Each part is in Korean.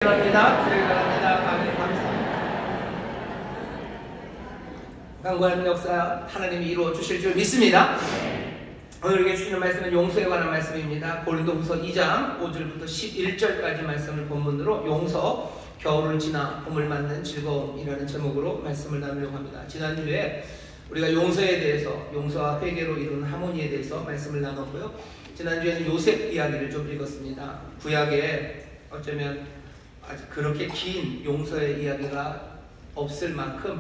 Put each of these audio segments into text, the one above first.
들어갑니다. 감사합니다. 강구하는 역사 하나님이 이루어 주실 줄 믿습니다. 오늘 우리에게 주시는 말씀은 용서에 관한 말씀입니다. 고린도후서 2장 5절부터 11절까지 말씀을 본문으로 용서, 겨울을 지나 봄을 맞는 즐거움이라는 제목으로 말씀을 나누려고 합니다. 지난주에 우리가 용서에 대해서, 용서와 회개로 이루는 하모니에 대해서 말씀을 나눴고요. 지난주에는 요셉 이야기를 좀 읽었습니다. 구약에 어쩌면 아주 그렇게 긴 용서의 이야기가 없을 만큼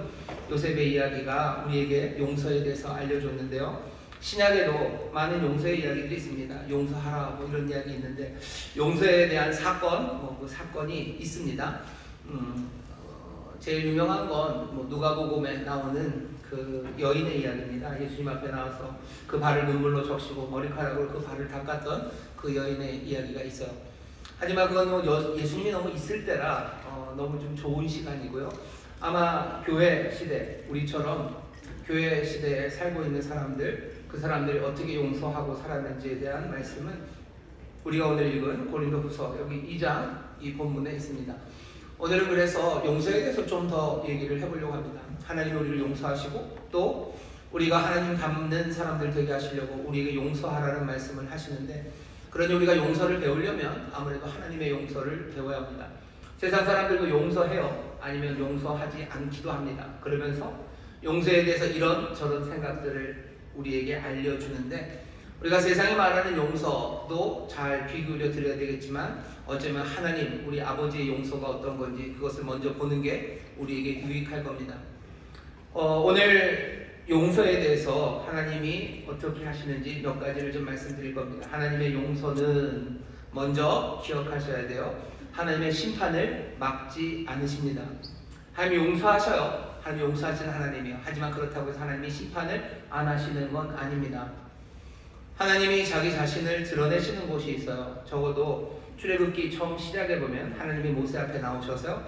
요셉의 이야기가 우리에게 용서에 대해서 알려줬는데요. 신약에도 많은 용서의 이야기들이 있습니다. 용서하라 뭐 이런 이야기 있는데 용서에 대한 사건, 그 사건이 있습니다. 제일 유명한 건 누가복음에 나오는 그 여인의 이야기입니다. 예수님 앞에 나와서 그 발을 눈물로 적시고 머리카락으로 그 발을 닦았던 그 여인의 이야기가 있어요. 하지만 그건 예수님이 너무 있을 때라 너무 좀 좋은 시간이고요. 아마 교회 시대, 우리처럼 교회 시대에 살고 있는 사람들, 그 사람들이 어떻게 용서하고 살았는지에 대한 말씀은 우리가 오늘 읽은 고린도후서 여기 2장 이 본문에 있습니다. 오늘은 그래서 용서에 대해서 좀 더 얘기를 해보려고 합니다. 하나님 우리를 용서하시고 또 우리가 하나님 닮는 사람들 되게 하시려고 우리에게 용서하라는 말씀을 하시는데, 그러니 우리가 용서를 배우려면 아무래도 하나님의 용서를 배워야 합니다. 세상 사람들도 용서해요. 아니면 용서하지 않기도 합니다. 그러면서 용서에 대해서 이런 저런 생각들을 우리에게 알려주는데, 우리가 세상이 말하는 용서도 잘 귀 기울여 드려야 되겠지만 어쩌면 하나님, 우리 아버지의 용서가 어떤 건지 그것을 먼저 보는 게 우리에게 유익할 겁니다. 오늘 용서에 대해서 하나님이 어떻게 하시는지 몇 가지를 좀 말씀드릴 겁니다. 하나님의 용서는 먼저 기억하셔야 돼요. 하나님의 심판을 막지 않으십니다. 하나님이 용서하셔요. 하나님이 용서하시는 하나님이요. 하지만 그렇다고 해서 하나님이 심판을 안 하시는 건 아닙니다. 하나님이 자기 자신을 드러내시는 곳이 있어요. 적어도 출애굽기 처음 시작해보면 하나님이 모세 앞에 나오셔서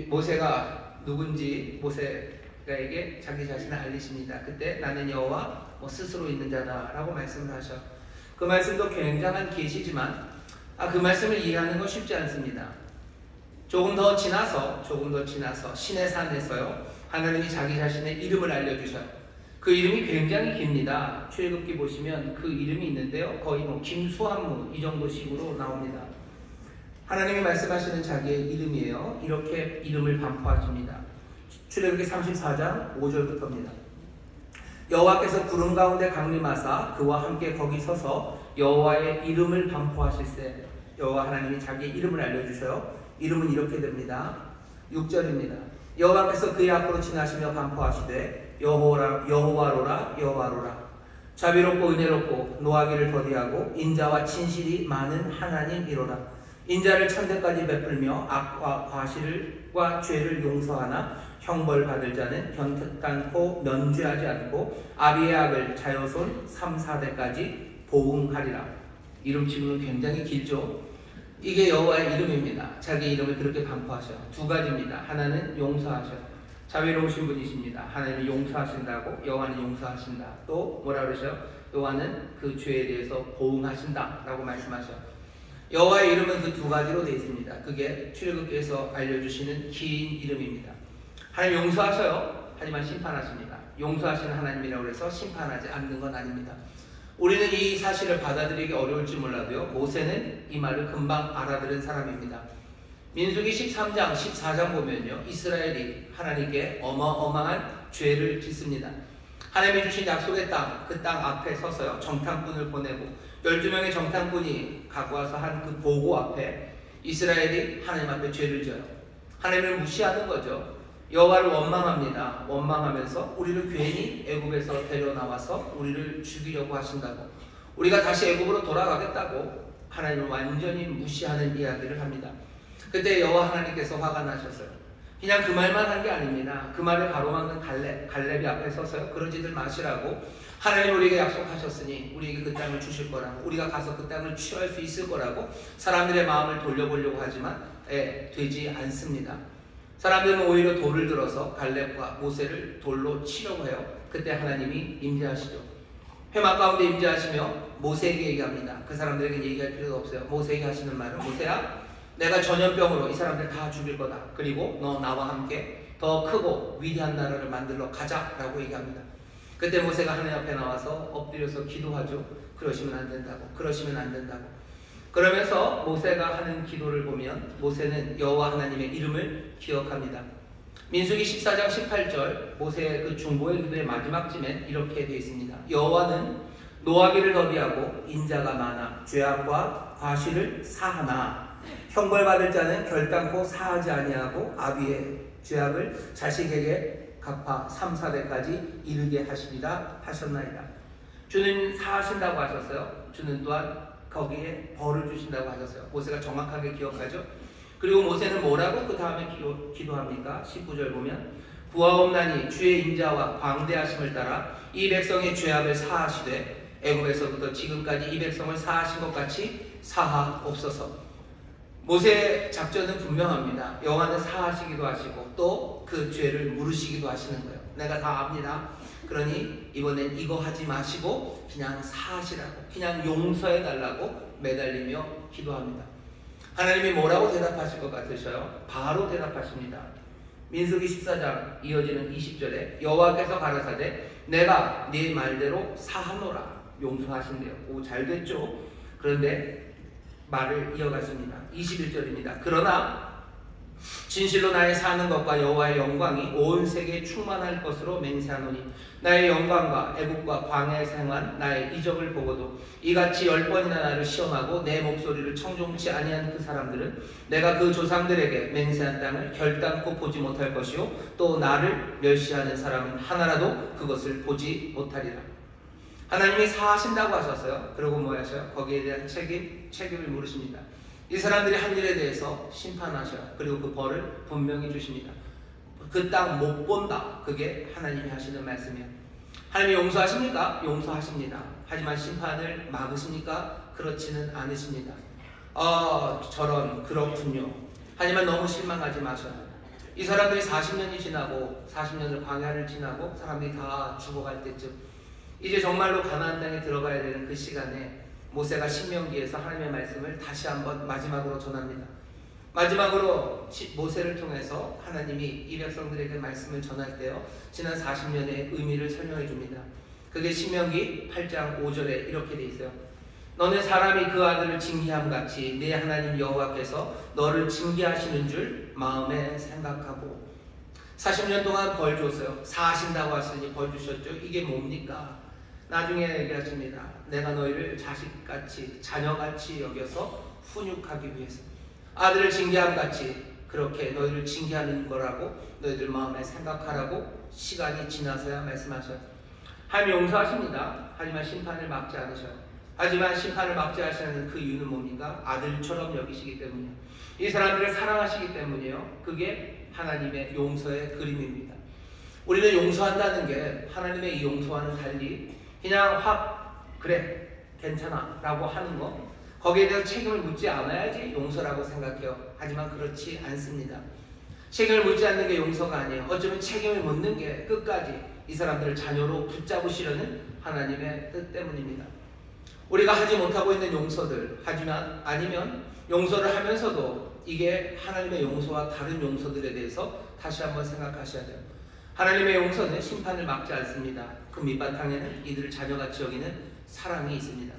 모세가 누군지 모세에게 자기 자신을 알리십니다. 그때 나는 여호와 스스로 있는 자다 라고 말씀을 하셔. 그 말씀도 굉장한 계시지만 그 말씀을 이해하는 건 쉽지 않습니다. 조금 더 지나서 신의 산에서요, 하나님이 자기 자신의 이름을 알려주셔요. 그 이름이 굉장히 깁니다. 출애굽기 보시면 그 이름이 있는데요, 거의 김수한무 이 정도 식으로 나옵니다. 하나님이 말씀하시는 자기의 이름이에요. 이렇게 이름을 반포하십니다. 출애굽기 34장 5절부터입니다. 여호와께서 구름 가운데 강림하사 그와 함께 거기 서서 여호와의 이름을 반포하실세. 여호와 하나님이 자기의 이름을 알려주셔요. 이름은 이렇게 됩니다. 6절입니다. 여호와께서 그의 앞으로 지나시며 반포하시되 여호와로라 여호와로라. 자비롭고 은혜롭고 노하기를 더디하고 인자와 진실이 많은 하나님이로라. 인자를 천대까지 베풀며 악과 과실과 죄를 용서하나 형벌 받을 자는 견탄코 면죄하지 않고 아비의 악을 자여손 3, 4대까지 보응하리라. 이름 지문은 굉장히 길죠. 이게 여호와의 이름입니다. 자기 이름을 그렇게 반포하셔. 두 가지입니다. 하나는 용서하셔. 자비로우신 분이십니다. 하나님이 용서하신다고, 여호와는 용서하신다. 또 뭐라 그러셔? 여호와는 그 죄에 대해서 보응하신다 라고 말씀하셔. 여호와의 이름은 그 두 가지로 되어 있습니다. 그게 출애굽기에서 알려주시는 긴 이름입니다. 하나님 용서하셔요. 하지만 심판하십니다. 용서하시는 하나님이라고 해서 심판하지 않는 건 아닙니다. 우리는 이 사실을 받아들이기 어려울지 몰라도요, 모세는 이 말을 금방 알아들은 사람입니다. 민수기 13장, 14장 보면요, 이스라엘이 하나님께 어마어마한 죄를 짓습니다. 하나님이 주신 약속의 땅, 그 땅 앞에 서서요, 정탐꾼을 보내고 12명의 정탐꾼이 갖고 와서 한 그 보고 앞에 이스라엘이 하나님 앞에 죄를 져요. 하나님을 무시하는 거죠. 여호와를 원망합니다. 원망하면서 우리를 괜히 애굽에서 데려나와서 우리를 죽이려고 하신다고, 우리가 다시 애굽으로 돌아가겠다고 하나님을 완전히 무시하는 이야기를 합니다. 그때 여호와 하나님께서 화가 나셨어요. 그냥 그 말만 한 게 아닙니다. 그 말을 가로막는 갈렙이 앞에 서서요, 그러지들 마시라고, 하나님 우리에게 약속하셨으니 우리에게 그 땅을 주실 거라고, 우리가 가서 그 땅을 취할 수 있을 거라고 사람들의 마음을 돌려보려고 하지만 되지 않습니다. 사람들은 오히려 돌을 들어서 갈렙과 모세를 돌로 치려고 해요. 그때 하나님이 임재하시죠. 회막 가운데 임재하시며 모세에게 얘기합니다. 그 사람들에게 얘기할 필요도 없어요. 모세에게 하시는 말은, 모세야 내가 전염병으로 이 사람들 다 죽일 거다. 그리고 너 나와 함께 더 크고 위대한 나라를 만들러 가자라고 얘기합니다. 그때 모세가 하나님 앞에 나와서 엎드려서 기도하죠. 그러시면 안 된다고. 그러시면 안 된다고. 그러면서 모세가 하는 기도를 보면 모세는 여호와 하나님의 이름을 기억합니다. 민수기 14장 18절 모세의 그 중보의 기도의 마지막 쯤에 이렇게 되어 있습니다. 여호와는 노하기를 더디하고 인자가 많아 죄악과 과실을 사하나 형벌받을 자는 결단코 사하지 아니하고 아비의 죄악을 자식에게 갚아 3, 4대까지 이르게 하시리라 하셨나이다. 주는 사하신다고 하셨어요. 주는 또한 거기에 벌을 주신다고 하셨어요. 모세가 정확하게 기억하죠. 그리고 모세는 뭐라고 그 다음에 기도합니까? 19절 보면 구하옵나니 주의 인자와 광대하심을 따라 이 백성의 죄악을 사하시되 애굽에서부터 지금까지 이 백성을 사하신 것 같이 사하옵소서. 모세의 작전은 분명합니다. 여호와는 사하시기도 하시고 또 그 죄를 물으시기도 하시는 거예요. 내가 다 압니다. 그러니 이번엔 이거 하지 마시고 그냥 사하시라고, 그냥 용서해달라고 매달리며 기도합니다. 하나님이 뭐라고 대답하실 것 같으셔요? 바로 대답하십니다. 민수기 14장 이어지는 20절에 여호와께서 가라사대 내가 네 말대로 사하노라. 용서하신대요. 오, 잘됐죠? 그런데 말을 이어갔습니다. 21절입니다. 그러나 진실로 나의 사는 것과 여호와의 영광이 온 세계에 충만할 것으로 맹세하노니 나의 영광과 애국과 광야에서 행한 나의 이적을 보고도 이같이 10번이나 나를 시험하고 내 목소리를 청종치 아니한 그 사람들은 내가 그 조상들에게 맹세한 땅을 결단코 보지 못할 것이요 또 나를 멸시하는 사람은 하나라도 그것을 보지 못하리라. 하나님이 사하신다고 하셨어요. 그리고 뭐 하셔요? 거기에 대한 책임을 물으십니다. 이 사람들이 한 일에 대해서 심판하셔요. 그리고 그 벌을 분명히 주십니다. 그 땅 못 본다. 그게 하나님이 하시는 말씀이에요. 하나님이 용서하십니까? 용서하십니다. 하지만 심판을 막으십니까? 그렇지는 않으십니다. 저런 그렇군요. 하지만 너무 실망하지 마셔요. 이 사람들이 40년이 지나고 40년을 광야를 지나고 사람들이 다 죽어갈 때쯤 이제 정말로 가나안 땅에 들어가야 되는 그 시간에 모세가 신명기에서 하나님의 말씀을 다시 한번 마지막으로 전합니다. 마지막으로 모세를 통해서 하나님이 이 백성들에게 말씀을 전할 때요 지난 40년의 의미를 설명해 줍니다. 그게 신명기 8장 5절에 이렇게 돼 있어요. 너는 사람이 그 아들을 징계함 같이 네 하나님 여호와께서 너를 징계하시는 줄 마음에 생각하고. 40년 동안 벌 줬어요. 사하신다고 하시니 벌 주셨죠. 이게 뭡니까? 나중에 얘기하십니다. 내가 너희를 자식같이 자녀같이 여겨서 훈육하기 위해서 아들을 징계함 같이 그렇게 너희를 징계하는 거라고 너희들 마음에 생각하라고 시간이 지나서야 말씀하셔요. 하나님 용서하십니다. 하지만 심판을 막지 않으셔요. 하지만 심판을 막지 않으시는 그 이유는 뭡니까? 아들처럼 여기시기 때문이에요. 이 사람들을 사랑하시기 때문이에요. 그게 하나님의 용서의 그림입니다. 우리는 용서한다는 게 하나님의 이 용서와는 달리 그냥 확 그래 괜찮아 라고 하는 거, 거기에 대해서 책임을 묻지 않아야지 용서라고 생각해요. 하지만 그렇지 않습니다. 책임을 묻지 않는 게 용서가 아니에요. 어쩌면 책임을 묻는 게 끝까지 이 사람들을 자녀로 붙잡으시려는 하나님의 뜻 때문입니다. 우리가 하지 못하고 있는 용서들, 하지만 아니면 용서를 하면서도 이게 하나님의 용서와 다른 용서들에 대해서 다시 한번 생각하셔야 돼요. 하나님의 용서는 심판을 막지 않습니다. 그 밑바탕에는 이들을 자녀같이 여기는 사랑이 있습니다.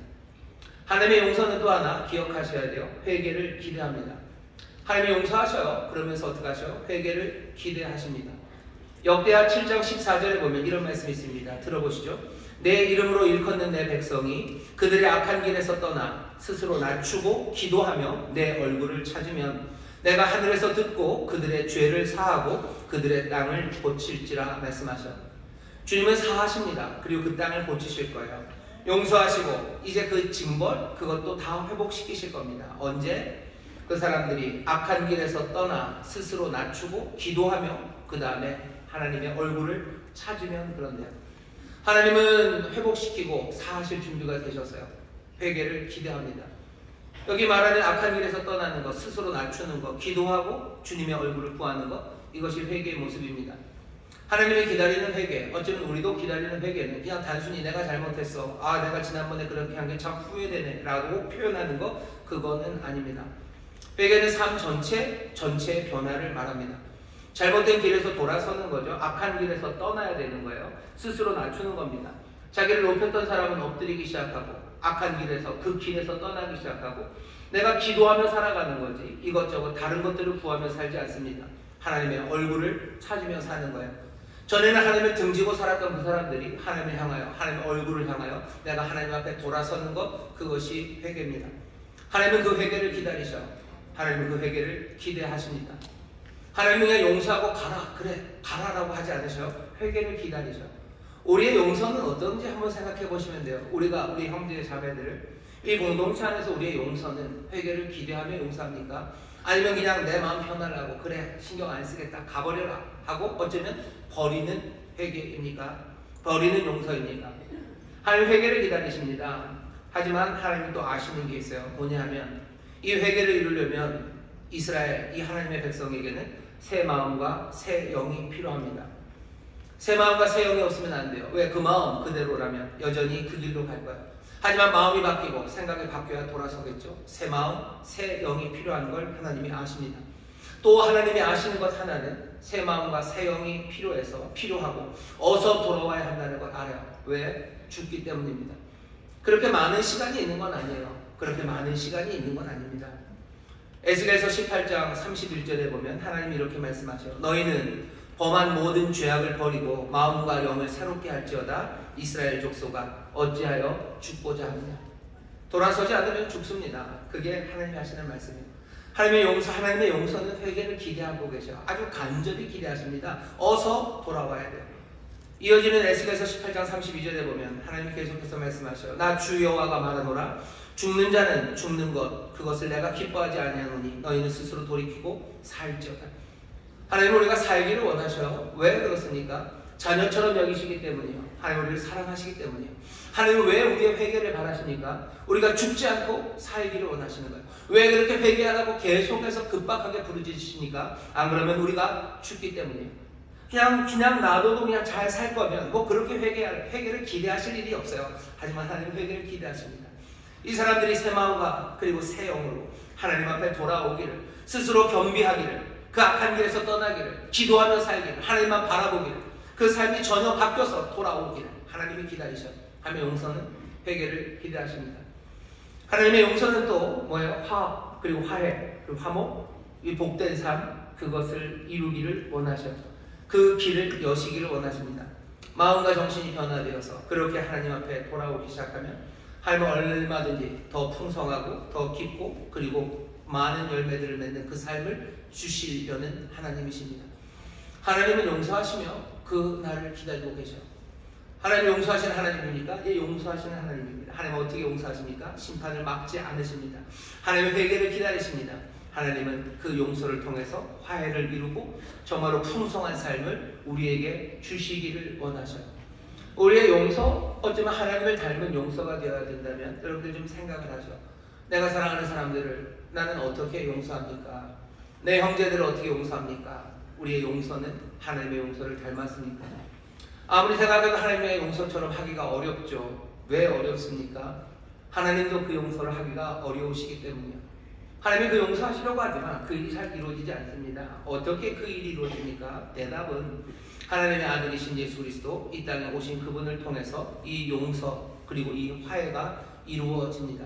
하나님의 용서는 또 하나 기억하셔야 돼요. 회개를 기대합니다. 하나님이 용서하셔요. 그러면서 어떻게 하셔요? 회개를 기대하십니다. 역대하 7장 14절에 보면 이런 말씀이 있습니다. 들어보시죠. 내 이름으로 일컫는 내 백성이 그들의 악한 길에서 떠나 스스로 낮추고 기도하며 내 얼굴을 찾으면 내가 하늘에서 듣고 그들의 죄를 사하고 그들의 땅을 고칠지라 말씀하셔요. 주님은 사하십니다. 그리고 그 땅을 고치실 거예요. 용서하시고 이제 그 징벌 그것도 다 회복시키실 겁니다. 언제? 그 사람들이 악한 길에서 떠나 스스로 낮추고 기도하며 그 다음에 하나님의 얼굴을 찾으면 그런데요. 하나님은 회복시키고 사하실 준비가 되셨어요. 회개를 기대합니다. 여기 말하는 악한 길에서 떠나는 것, 스스로 낮추는 것, 기도하고 주님의 얼굴을 구하는 것, 이것이 회개의 모습입니다. 하나님이 기다리는 회개, 어쩌면 우리도 기다리는 회개는 그냥 단순히 내가 잘못했어, 내가 지난번에 그렇게 한 게 참 후회되네 라고 표현하는 것, 그거는 아닙니다. 회개는 삶 전체의 변화를 말합니다. 잘못된 길에서 돌아서는 거죠. 악한 길에서 떠나야 되는 거예요. 스스로 낮추는 겁니다. 자기를 높였던 사람은 엎드리기 시작하고 악한 길에서 그 길에서 떠나기 시작하고 내가 기도하며 살아가는 거지 이것저것 다른 것들을 구하며 살지 않습니다. 하나님의 얼굴을 찾으며 사는 거예요. 전에는 하나님을 등지고 살았던 그 사람들이 하나님을 향하여 하나님의 얼굴을 향하여 내가 하나님 앞에 돌아서는 것 그것이 회개입니다. 하나님은 그 회개를 기다리셔. 하나님은 그 회개를 기대하십니다. 하나님은 그냥 용서하고 가라 그래 가라라고 하지 않으셔. 회개를 기다리셔. 우리의 용서는 어떤지 한번 생각해 보시면 돼요. 우리가 우리 형제 자매들을 이 공동체 안에서 우리의 용서는 회개를 기대하며 용서합니까? 아니면 그냥 내 마음 편하라고 그래 신경 안 쓰겠다 가버려라 하고 어쩌면 버리는 회개입니까? 버리는 용서입니까? 하나님 회개를 기다리십니다. 하지만 하나님이 또 아시는 게 있어요. 뭐냐 하면 이 회개를 이루려면 이스라엘 이 하나님의 백성에게는 새 마음과 새 영이 필요합니다. 새 마음과 새 영이 없으면 안 돼요. 왜? 그 마음 그대로라면 여전히 그 길로 갈 거예요. 하지만 마음이 바뀌고 생각이 바뀌어야 돌아서겠죠. 새 마음, 새 영이 필요한 걸 하나님이 아십니다. 또 하나님이 아시는 것 하나는 새 마음과 새 영이 필요하고 어서 돌아와야 한다는 걸 알아요. 왜? 죽기 때문입니다. 그렇게 많은 시간이 있는 건 아니에요. 그렇게 많은 시간이 있는 건 아닙니다. 에스겔서 18장 31절에 보면 하나님이 이렇게 말씀하셔요. 너희는 범한 모든 죄악을 버리고 마음과 영을 새롭게 할지어다. 이스라엘 족속아 어찌하여 죽고자 하느냐. 돌아서지 않으면 죽습니다. 그게 하나님이 하시는 말씀이에요. 하나님의 용서는 회개를 기대하고 계셔. 아주 간절히 기대하십니다. 어서 돌아와야 돼요. 이어지는 에스겔서 18장 32절에 보면 하나님이 계속해서 말씀하셔요. 나 주 여호와가 말하노라. 죽는 자는 죽는 것 그것을 내가 기뻐하지 아니하노니 너희는 스스로 돌이키고 살지어다. 하나님은 우리가 살기를 원하셔요. 왜 그렇습니까? 자녀처럼 여기시기 때문이요. 하나님 우리를 사랑하시기 때문이요. 하나님은 왜 우리의 회개를 바라십니까? 우리가 죽지 않고 살기를 원하시는 거예요. 왜 그렇게 회개하라고 계속해서 급박하게 부르짖으십니까? 안 그러면 우리가 죽기 때문이에요. 그냥 놔둬도 그냥 잘 살 거면 뭐 그렇게 회개를 기대하실 일이 없어요. 하지만 하나님은 회개를 기대하십니다. 이 사람들이 새 마음과 그리고 새 영으로 하나님 앞에 돌아오기를 스스로 겸비하기를 그 악한 길에서 떠나기를 기도하며 살기를 하나님만 바라보기를 그 삶이 전혀 바뀌어서 돌아오기를 하나님이 기다리셔. 하나님의 용서는 회개를 기대하십니다. 하나님의 용서는 또 뭐예요? 화합 그리고 화해 그리고 화목 이 복된 삶 그것을 이루기를 원하셔. 그 길을 여시기를 원하십니다. 마음과 정신이 변화되어서 그렇게 하나님 앞에 돌아오기 시작하면 하나님은 얼마든지 더 풍성하고 더 깊고 그리고 많은 열매들을 맺는 그 삶을 주시려는 하나님이십니다. 하나님은 용서하시며 그 날을 기다리고 계셔. 하나님 용서하시는 하나님입니까? 예, 용서하시는 하나님입니다. 하나님은 어떻게 용서하십니까? 심판을 막지 않으십니다. 하나님은 회개를 기다리십니다. 하나님은 그 용서를 통해서 화해를 이루고 정말로 풍성한 삶을 우리에게 주시기를 원하셔요. 우리의 용서, 어쩌면 하나님을 닮은 용서가 되어야 된다면 여러분들 좀 생각을 하죠. 내가 사랑하는 사람들을 나는 어떻게 용서합니까? 내 형제들을 어떻게 용서합니까? 우리의 용서는 하나님의 용서를 닮았습니까? 아무리 생각해도 하나님의 용서처럼 하기가 어렵죠. 왜 어렵습니까? 하나님도 그 용서를 하기가 어려우시기 때문이요. 하나님이 그 용서하시려고 하지만 그 일이 잘 이루어지지 않습니다. 어떻게 그 일이 이루어집니까? 대답은 하나님의 아들이신 예수 그리스도 이 땅에 오신 그분을 통해서 이 용서 그리고 이 화해가 이루어집니다.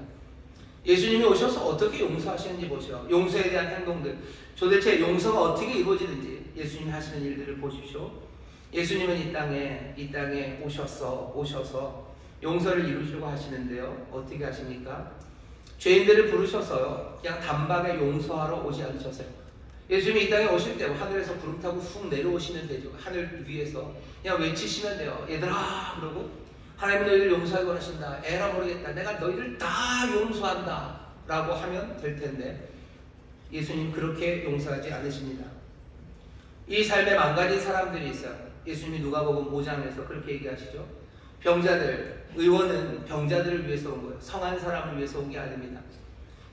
예수님이 오셔서 어떻게 용서하시는지 보시오. 용서에 대한 행동들 도대체 용서가 어떻게 이루어지는지 예수님이 하시는 일들을 보십시오. 예수님은 이 땅에 오셔서 용서를 이루시려고 하시는데요. 어떻게 하십니까? 죄인들을 부르셔서요. 그냥 단박에 용서하러 오지 않으셨어요. 예수님이 이 땅에 오실 때 하늘에서 구름 타고 훅 내려오시면 되죠. 하늘 위에서 그냥 외치시면 돼요. 얘들아 그러고 하나님 너희를 용서하기 원하신다. 에라 모르겠다. 내가 너희를 다 용서한다 라고 하면 될 텐데 예수님 그렇게 용서하지 않으십니다. 이 삶에 망가진 사람들이 있어요. 예수님이 누가복음 5장에서 그렇게 얘기하시죠. 병자들, 의원은 병자들을 위해서 온 거예요. 성한 사람을 위해서 온 게 아닙니다.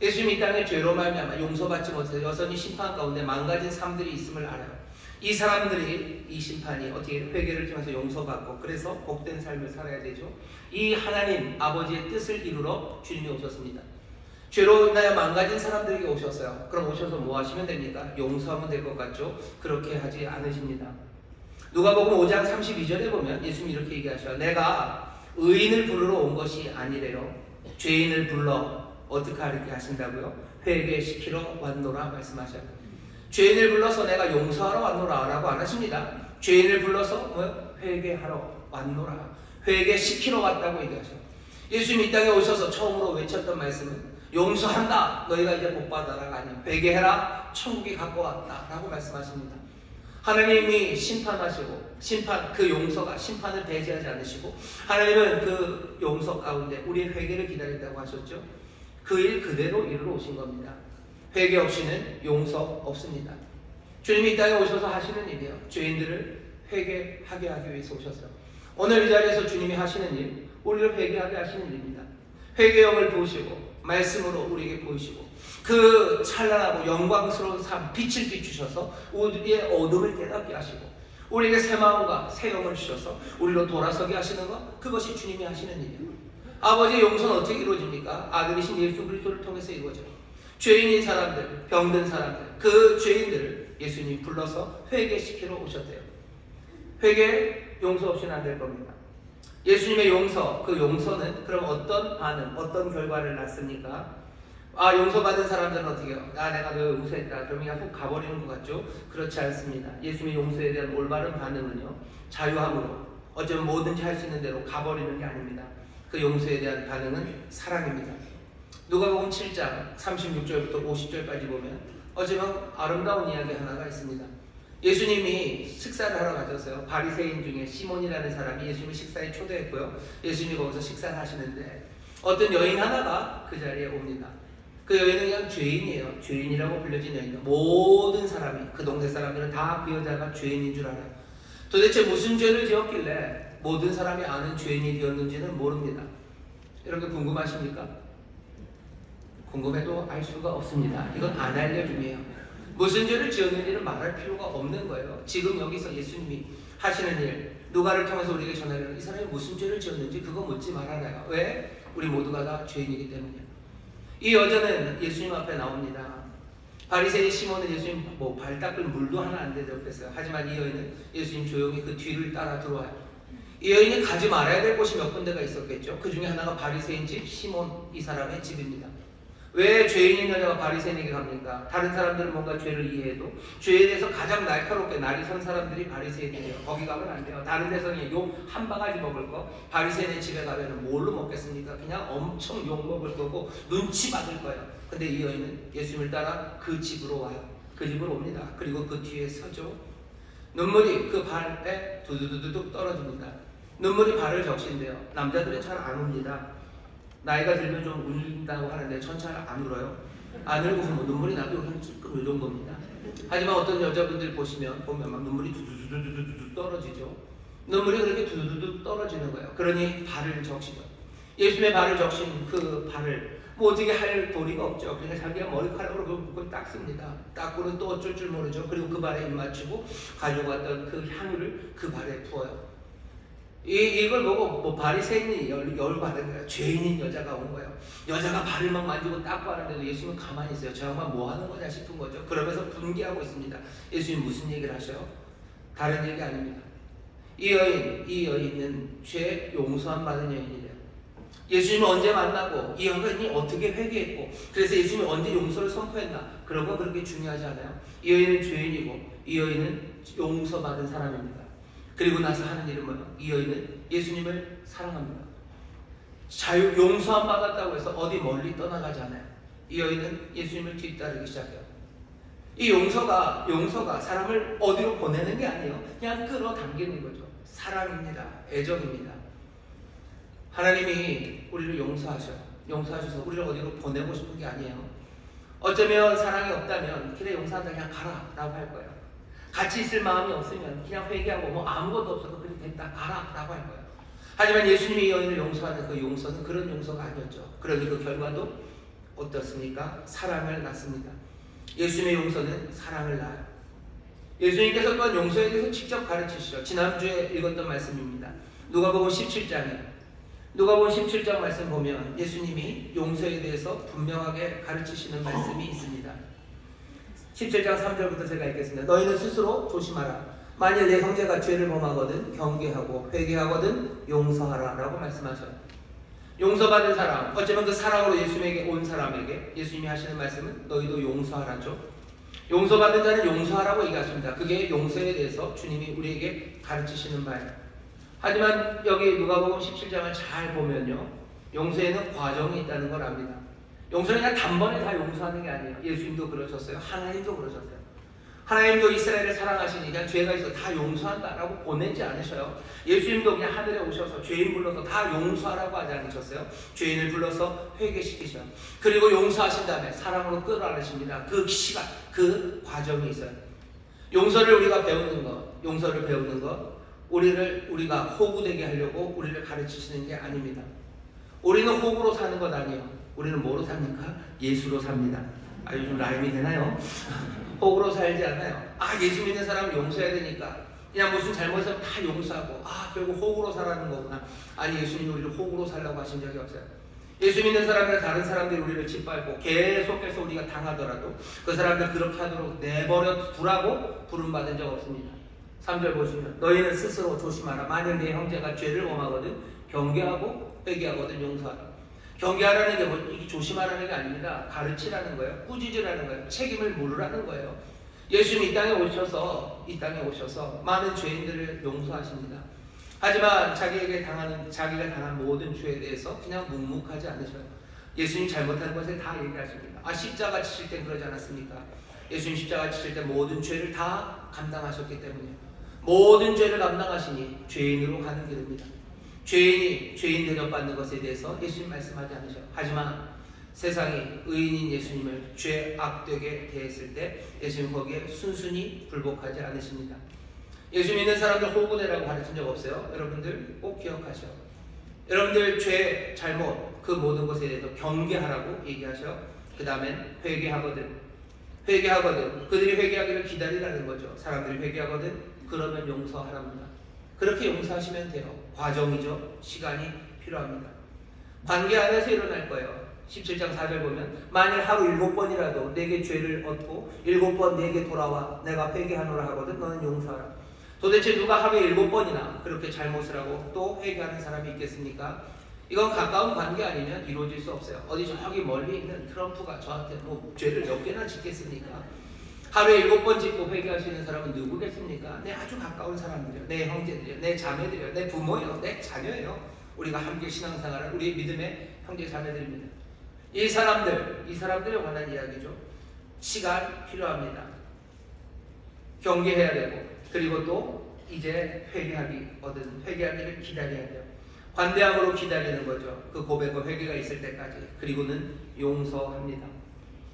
예수님이 이 땅에 죄로 말미암아 용서받지 못해서 여전히 심판 가운데 망가진 삶들이 있음을 알아요. 이 사람들이 이 심판이 어떻게 회개를 통해서 용서받고 그래서 복된 삶을 살아야 되죠. 이 하나님 아버지의 뜻을 이루러 주님이 오셨습니다. 죄로 인하여 망가진 사람들에게 오셨어요. 그럼 오셔서 뭐 하시면 됩니까? 용서하면 될 것 같죠? 그렇게 하지 않으십니다. 누가복음 5장 32절에 보면 예수님이 이렇게 얘기하셔요. 내가 의인을 부르러 온 것이 아니래요. 죄인을 불러. 어떻게 하게 하신다고요? 회개시키러 왔노라 말씀하셔요. 죄인을 불러서 내가 용서하러 왔노라 라고 안 하십니다. 죄인을 불러서 뭐요? 회개하러 왔노라. 회개시키러 왔다고 얘기하셔요. 예수님이 이 땅에 오셔서 처음으로 외쳤던 말씀은 용서한다. 너희가 이제 복 받아라가 아니에요. 회개해라. 천국이 가까웠다. 라고 말씀하십니다. 하나님이 심판하시고 그 용서가 심판을 배제하지 않으시고 하나님은 그 용서 가운데 우리의 회개를 기다린다고 하셨죠. 그 일 그대로 이루러 오신 겁니다. 회개 없이는 용서 없습니다. 주님이 이 땅에 오셔서 하시는 일이에요. 죄인들을 회개하게 하기 위해서 오셨어요. 오늘 이 자리에서 주님이 하시는 일, 우리를 회개하게 하시는 일입니다. 회개형을 보시고 말씀으로 우리에게 보이시고 그 찬란하고 영광스러운 삶, 빛을 비추셔서 우리의 어둠을 깨닫게 하시고 우리에게 새 마음과 새 영을 주셔서 우리로 돌아서게 하시는 것, 그것이 주님이 하시는 일이에요. 아버지의 용서는 어떻게 이루어집니까? 아들이신 예수 그리스도를 통해서 이루어져요. 죄인인 사람들, 병든 사람들, 그 죄인들을 예수님 불러서 회개시키러 오셨대요. 회개, 용서 없이는 안 될 겁니다. 예수님의 용서, 그 용서는 그럼 어떤 반응, 어떤 결과를 낳습니까? 용서받은 사람들은 어떻게 해요? 내가 너 용서했다. 그럼 그냥 훅 가버리는 것 같죠? 그렇지 않습니다. 예수님의 용서에 대한 올바른 반응은요, 자유함으로, 어쩌면 뭐든지 할 수 있는 대로 가버리는 게 아닙니다. 그 용서에 대한 반응은 사랑입니다. 누가복음 7장 36절부터 50절까지 보면 어쩌면 아름다운 이야기 하나가 있습니다. 예수님이 식사를 하러 가셨어요. 바리새인 중에 시몬이라는 사람이 예수님을 식사에 초대했고요. 예수님이 거기서 식사를 하시는데 어떤 여인 하나가 그 자리에 옵니다. 그 여인은 그냥 죄인이에요. 죄인이라고 불려진 여인. 모든 사람이, 그 동네 사람들은 다 그 여자가 죄인인 줄 알아요. 도대체 무슨 죄를 지었길래 모든 사람이 아는 죄인이 되었는지는 모릅니다. 여러분 궁금하십니까? 궁금해도 알 수가 없습니다. 이건 안 알려줌이에요. 무슨 죄를 지었는지는 말할 필요가 없는 거예요. 지금 여기서 예수님이 하시는 일, 누가를 통해서 우리에게 전하려는 이 사람이 무슨 죄를 지었는지 그거 묻지 말아요. 왜? 우리 모두가 다 죄인이기 때문이에요. 이 여자는 예수님 앞에 나옵니다. 바리새인 시몬은 예수님 발 닦을 물도 하나 안 대접했어요. 하지만 이 여인은 예수님 조용히 그 뒤를 따라 들어와요. 이 여인이 가지 말아야 될 곳이 몇 군데가 있었겠죠. 그 중에 하나가 바리새인 집, 시몬 이 사람의 집입니다. 왜 죄인인 여자가 바리새인에게 갑니까? 다른 사람들은 뭔가 죄를 이해해도 죄에 대해서 가장 날카롭게 날이 선 사람들이 바리새인이에요. 거기 가면 안 돼요. 다른 데서는 욕 한 바가지 먹을 거, 바리새인의 집에 가면 뭘로 먹겠습니까? 그냥 엄청 욕 먹을 거고 눈치 받을 거예요. 근데 이 여인은 예수님을 따라 그 집으로 와요. 그 집으로 옵니다. 그리고 그 뒤에 서죠. 눈물이 그 발에 두두두둑 떨어집니다. 눈물이 발을 적신대요. 남자들은 잘 안 웁니다. 나이가 들면 좀 울린다고 하는데 전 잘 안 울어요. 안 울고 뭐 눈물이 나도 그냥 조금 이 정도입니다. 하지만 어떤 여자분들 보면 막 눈물이 두두두두두 떨어지죠. 눈물이 그렇게 두두두두 떨어지는 거예요. 그러니 발을 적시죠. 예수님의 발을 적신 그 발을 뭐 어떻게 할 도리가 없죠. 그러니까 자기가 머리카락으로 그걸 닦습니다. 닦고는 또 어쩔 줄 모르죠. 그리고 그 발에 입 맞추고 가지고 왔던 그 향유를 그 발에 부어요. 이걸 보고 바리새인이 열받은 거예요. 죄인인 여자가 온 거예요. 여자가 발을 막 만지고 닦고 하는데도 예수님은 가만히 있어요. 저 양반 뭐 하는 거냐 싶은 거죠. 그러면서 분개하고 있습니다. 예수님 무슨 얘기를 하셔요? 다른 얘기 아닙니다. 이 여인은 죄 용서함 받은 여인이래요. 예수님을 언제 만나고 이 여인이 어떻게 회개했고 그래서 예수님이 언제 용서를 선포했나 그런 건 그렇게 중요하지 않아요. 이 여인은 죄인이고 이 여인은 용서받은 사람입니다. 그리고 나서 하는 일은 뭐예요? 이 여인은 예수님을 사랑합니다. 용서함 받았다고 해서 어디 멀리 떠나가지 않아요. 이 여인은 예수님을 뒤따르기 시작해요. 이 용서가 사람을 어디로 보내는 게 아니에요. 그냥 끌어당기는 거죠. 사랑입니다. 애정입니다. 하나님이 우리를 용서하셔서 우리를 어디로 보내고 싶은 게 아니에요. 어쩌면 사랑이 없다면 그래 용서한다 그냥 가라 라고 할 거예요. 같이 있을 마음이 없으면 그냥 회개하고 아무것도 없어도 그래 됐다 가라 라고 할 거예요. 하지만 예수님이 이 여인을 용서하는 그 용서는 그런 용서가 아니었죠. 그러니 그 결과도 어떻습니까? 사랑을 낳습니다. 예수님의 용서는 사랑을 낳아요. 예수님께서 또한 용서에 대해서 직접 가르치시죠. 지난주에 읽었던 말씀입니다. 누가복음 17장에 누가복음 17장 말씀 보면 예수님이 용서에 대해서 분명하게 가르치시는 말씀이 있습니다. 17장 3절부터 제가 읽겠습니다. 너희는 스스로 조심하라. 만일 내 형제가 죄를 범하거든 경계하고 회개하거든 용서하라 라고 말씀하셔요. 용서받은 사람, 어쩌면 그 사랑으로 예수님에게 온 사람에게 예수님이 하시는 말씀은 너희도 용서하라죠. 용서받은 자는 용서하라고 얘기하십니다. 그게 용서에 대해서 주님이 우리에게 가르치시는 바예요. 하지만 여기 누가복음 17장을 잘 보면요, 용서에는 과정이 있다는 걸 압니다. 용서는 그냥 단번에 다 용서하는 게 아니에요. 예수님도 그러셨어요. 하나님도 그러셨어요. 하나님도 이스라엘을 사랑하시니까 죄가 있어 다 용서한다라고 보내지 않으셔요. 예수님도 그냥 하늘에 오셔서 죄인 불러서 다 용서하라고 하지 않으셨어요. 죄인을 불러서 회개시키셔요. 그리고 용서하신 다음에 사랑으로 끌어안으십니다. 그 시간, 그 과정이 있어요. 용서를 우리가 배우는 것, 용서를 배우는 것, 우리가 호구되게 하려고 우리를 가르치시는 게 아닙니다. 우리는 호구로 사는 것 아니에요. 우리는 뭐로 삽니까? 예수로 삽니다. 요즘 라임이 되나요? 호구로 살지 않아요. 예수 믿는 사람은 용서해야 되니까 그냥 무슨 잘못하면 다 용서하고 결국 호구로 살라는 거구나. 아니, 예수님이 우리를 호구로 살라고 하신 적이 없어요. 예수 믿는 사람이나 다른 사람들이 우리를 짓밟고 계속해서 우리가 당하더라도 그 사람들 그렇게 하도록 내버려 두라고 부름받은 적 없습니다. 3절 보시면 너희는 스스로 조심하라. 만일 내 형제가 죄를 범하거든 경계하고 회개하거든 용서하라. 경계하라는 게 이게 조심하라는 게 아닙니다. 가르치라는 거예요. 꾸짖으라는 거예요. 책임을 물으라는 거예요. 예수님이 이 땅에 오셔서 많은 죄인들을 용서하십니다. 하지만 자기가 당한 모든 죄에 대해서 그냥 묵묵하지 않으셔요. 예수님 잘못한 것을 다 얘기하십니다. 십자가 지실 때 그러지 않았습니까? 예수님 십자가 지실 때 모든 죄를 다 감당하셨기 때문에 모든 죄를 감당하시니 죄인으로 가는 길입니다. 죄인이 죄인 대접받는 것에 대해서 예수님 말씀하지 않으셔요. 하지만 세상이 의인인 예수님을 죄악되게 대했을 때 예수님 거기에 순순히 불복하지 않으십니다. 예수 믿는 사람들 호구되라고 가르친 적 없어요. 여러분들 꼭 기억하셔. 여러분들 죄, 잘못, 그 모든 것에 대해서 경계하라고 얘기하셔. 그 다음엔 회개하거든. 그들이 회개하기를 기다리라는 거죠. 사람들이 회개하거든. 그러면 용서하랍니다. 그렇게 용서하시면 돼요. 과정이죠. 시간이 필요합니다. 관계 안에서 일어날 거예요. 17장 4절 보면 만일 하루 7번이라도 내게 죄를 얻고 7번 내게 돌아와 내가 회개하노라 하거든 너는 용서하라. 도대체 누가 하루에 7번이나 그렇게 잘못을 하고 또 회개하는 사람이 있겠습니까? 이건 가까운 관계 아니면 이루어질 수 없어요. 어디 저기 멀리 있는 트럼프가 저한테 죄를 몇 개나 짓겠습니까? 하루에 7번 짓고 회개할 수 있는 사람은 누구겠습니까? 내 아주 가까운 사람들이요. 내 형제들이요. 내 자매들이요. 내 부모요. 내 자녀예요. 우리가 함께 신앙생활을 우리 믿음의 형제 자매들입니다. 이 사람들에 관한 이야기죠. 시간 필요합니다. 경계해야 되고 그리고 또 이제 회개하기를 기다려야 돼요. 관대함으로 기다리는 거죠. 그 고백과 회개가 있을 때까지. 그리고는 용서합니다.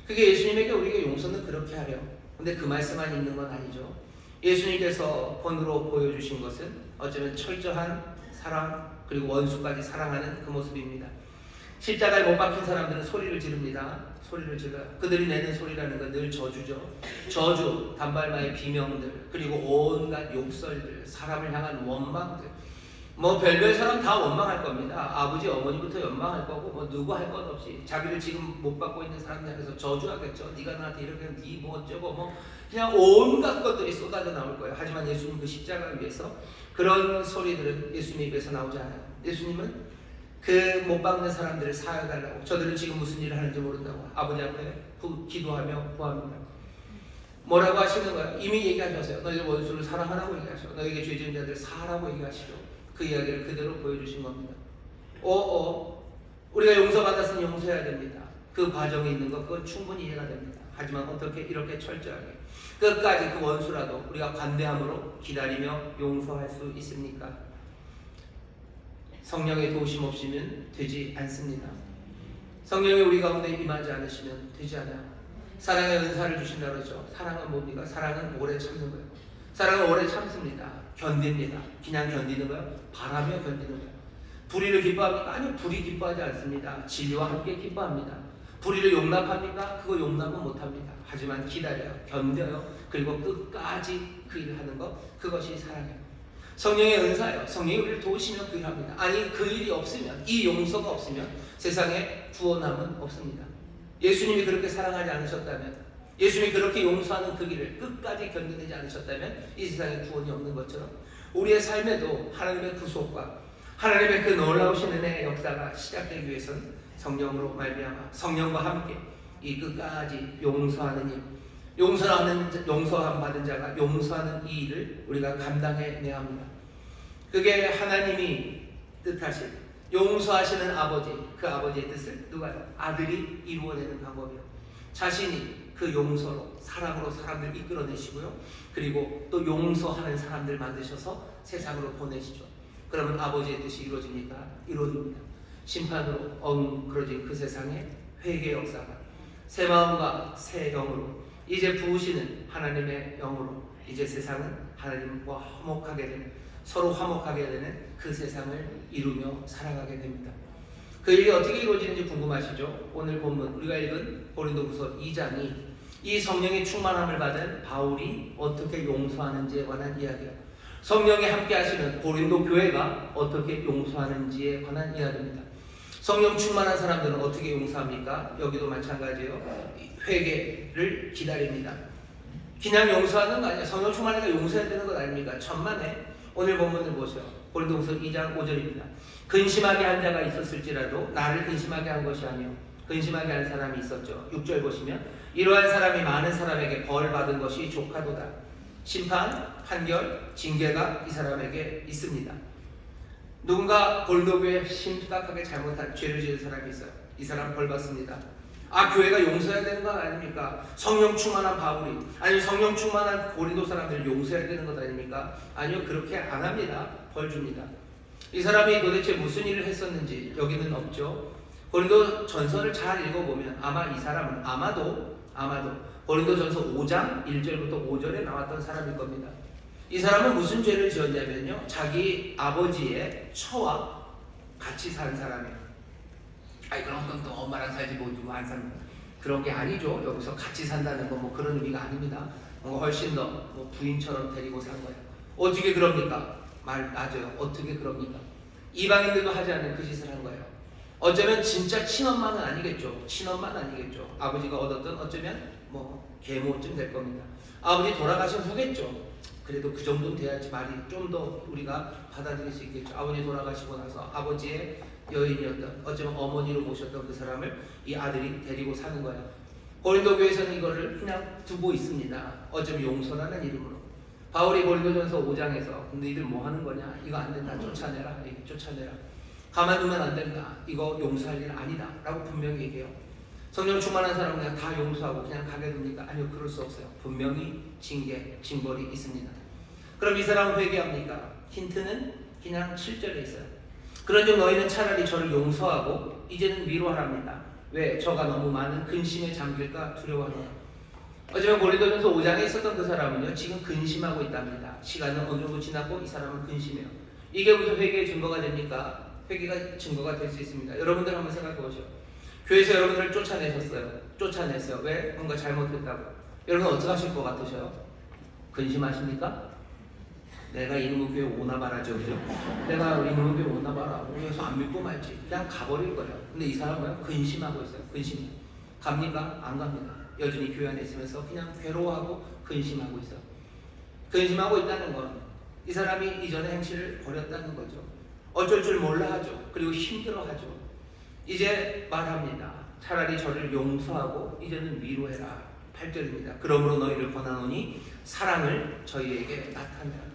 그게 예수님에게 우리에게 용서는 그렇게 하래요. 근데 그 말씀만 있는 건 아니죠. 예수님께서 본으로 보여주신 것은 어쩌면 철저한 사랑 그리고 원수까지 사랑하는 그 모습입니다. 십자가에 못 박힌 사람들은 소리를 지릅니다. 소리를 질러요. 그들이 내는 소리라는 건 늘 저주죠. 저주, 단발마의 비명들, 그리고 온갖 욕설들, 사람을 향한 원망들. 별별 사람 다 원망할 겁니다. 아버지, 어머니부터 원망할 거고 누구 할 것 없이 자기를 지금 못 받고 있는 사람들 앞에서 저주하겠죠. 네가 나한테 이렇게 네 어쩌고 그냥 온갖 것들이 쏟아져 나올 거예요. 하지만 예수님 그 십자가 위에서 그런 소리들은 예수님 입에서 나오지 않아요. 예수님은 그 못 박는 사람들을 사여달라고, 저들은 지금 무슨 일을 하는지 모른다고 아버지 앞에 기도하며 구합니다. 뭐라고 하시는 거예요? 이미 얘기하셨어요. 너희들 원수를 사랑하라고 얘기하시고 너희에게 죄 지은 자들을 사하라고 얘기하시죠. 그 이야기를 그대로 보여주신 겁니다. 우리가 용서받았으니 용서해야 됩니다. 그 과정이 있는 것 그건 충분히 이해가 됩니다. 하지만 어떻게 이렇게 철저하게 끝까지 그 원수라도 우리가 관대함으로 기다리며 용서할 수 있습니까? 성령의 도우심 없이는 되지 않습니다. 성령이 우리 가운데 임하지 않으시면 되지 않아요. 사랑의 은사를 주신다 그러죠. 사랑은 뭡니까? 사랑은 오래 참는 거예요. 사랑은 오래 참습니다. 견딥니다. 그냥 견디는 거예요? 바라며 견디는 거예요. 불의를 기뻐합니까? 아니요, 불의 기뻐하지 않습니다. 진리와 함께 기뻐합니다. 불의를 용납합니까? 그거 용납은 못합니다. 하지만 기다려요. 견뎌요. 그리고 끝까지 그 일을 하는 것, 그것이 사랑이에요. 성령의 은사예요. 성령이 우리를 도우시면 그 일합니다. 아니 그 일이 없으면, 이 용서가 없으면 세상에 구원함은 없습니다. 예수님이 그렇게 사랑하지 않으셨다면, 예수님이 그렇게 용서하는 그 길을 끝까지 견뎌내지 않으셨다면 이 세상에 구원이 없는 것처럼 우리의 삶에도 하나님의 구속과 하나님의 그 놀라우신 은혜의 역사가 시작되기 위해서는 성령으로 말미암아 성령과 함께 이 끝까지 용서하는 일, 용서함 받은 자가 용서하는 이 일을 우리가 감당해내야 합니다. 그게 하나님이 뜻하신 용서하시는 아버지, 그 아버지의 뜻을 누가요? 아들이 이루어내는 방법이요. 자신이 그 용서로, 사랑으로 사람들 이끌어내시고요. 그리고 또 용서하는 사람들 만드셔서 세상으로 보내시죠. 그러면 아버지의 뜻이 이루어집니까? 이루어집니다. 심판으로 엉그러진 그 세상에 회개의 역사가 새 마음과 새 영으로 이제 부으시는 하나님의 영으로 이제 세상은 하나님과 화목하게 되는, 서로 화목하게 되는 그 세상을 이루며 살아가게 됩니다. 그 일이 어떻게 이루어지는지 궁금하시죠? 오늘 본문 우리가 읽은 고린도후서 2장이 이 성령의 충만함을 받은 바울이 어떻게 용서하는지에 관한 이야기예요. 성령이 함께 하시는 고린도 교회가 어떻게 용서하는지에 관한 이야기입니다. 성령 충만한 사람들은 어떻게 용서합니까? 여기도 마찬가지예요. 회개를 기다립니다. 그냥 용서하는 거 아니에요. 성령 충만하니까 용서해야 되는 것 아닙니까? 천만에 오늘 본문을 보세요. 고린도후서 2장 5절입니다. 근심하게 한 자가 있었을지라도 나를 근심하게 한 것이 아니요 근심하게 한 사람이 있었죠. 6절 보시면 이러한 사람이 많은 사람에게 벌 받은 것이 족하도다. 심판, 판결, 징계가 이 사람에게 있습니다. 누군가 고린도교회에 심각하게 잘못한 죄를 지은 사람이 있어요. 이 사람 벌 받습니다. 아, 교회가 용서해야 되는 거 아닙니까? 성령 충만한 바울이, 아니면 성령 충만한 고린도 사람들을 용서해야 되는 것 아닙니까? 아니요, 그렇게 안 합니다. 벌 줍니다. 이 사람이 도대체 무슨 일을 했었는지 여기는 없죠. 고린도 전서를 잘 읽어보면 아마 이 사람은 아마도 고린도 전서 5장 1절부터 5절에 나왔던 사람일 겁니다. 이 사람은 무슨 죄를 지었냐면요, 자기 아버지의 처와 같이 산 사람이에요. 아니 그럼 또 엄마랑 살지 뭐 누구 안 삽니다. 그런 게 아니죠. 여기서 같이 산다는 건 뭐 그런 의미가 아닙니다. 뭔가 훨씬 더 뭐 부인처럼 데리고 산 거예요. 어떻게 그럽니까? 맞아요. 어떻게 그럽니까? 이방인들도 하지 않는 그 짓을 한 거예요. 어쩌면 진짜 친엄마는 아니겠죠. 친엄마는 아니겠죠. 아버지가 얻었던 어쩌면 뭐 계모쯤 될 겁니다. 아버지 돌아가신 후겠죠. 그래도 그 정도는 돼야지 말이 좀 더 우리가 받아들일 수 있겠죠. 아버지 돌아가시고 나서 아버지의 여인이었던, 어쩌면 어머니로 모셨던 그 사람을 이 아들이 데리고 사는 거예요. 고린도 교회에서는 이거를 그냥 두고 있습니다. 어쩌면 용서라는 이름으로. 바울이 고린도전서 5장에서 너희들 뭐 하는 거냐? 이거 안 된다. 쫓아내라. 쫓아내라. 가만두면 안 된다. 이거 용서할 일 아니다. 라고 분명히 얘기해요. 성령 충만한 사람은 그냥 다 용서하고 그냥 가게 됩니까? 아니요, 그럴 수 없어요. 분명히 징계, 징벌이 있습니다. 그럼 이 사람은 회개합니까? 힌트는 그냥 7절에 있어요. 그런즉 너희는 차라리 저를 용서하고 이제는 위로하랍니다. 왜? 저가 너무 많은 근심에 잠길까 두려워하노라. 어쩌면 고린도전서 5장에 있었던 그 사람은요, 지금 근심하고 있답니다. 시간은 어느 정도 지났고 이 사람은 근심해요. 이게 무슨 회개의 증거가 됩니까? 회개가 증거가 될 수 있습니다. 여러분들 한번 생각해 보시죠. 교회에서 여러분들을 쫓아냈어요. 왜? 뭔가 잘못했다고. 여러분 어떻게 하실 것 같으셔요? 근심하십니까? 내가 이놈의 교회 오나 말하죠, 그죠? 내가 이놈의 교회 오나 말아. 그래서 안 믿고 말지. 그냥 가버릴 거예요. 근데 이 사람은 근심하고 있어요. 근심. 갑니까? 안 갑니다. 여전히 교회 안에 있으면서 그냥 괴로워하고 근심하고 있어요. 근심하고 있다는 건 이 사람이 이전의 행실을 버렸다는 거죠. 어쩔 줄 몰라 하죠. 그리고 힘들어 하죠. 이제 말합니다. 차라리 저를 용서하고 이제는 위로해라. 8절입니다. 그러므로 너희를 권하노니 사랑을 저희에게 나타내라.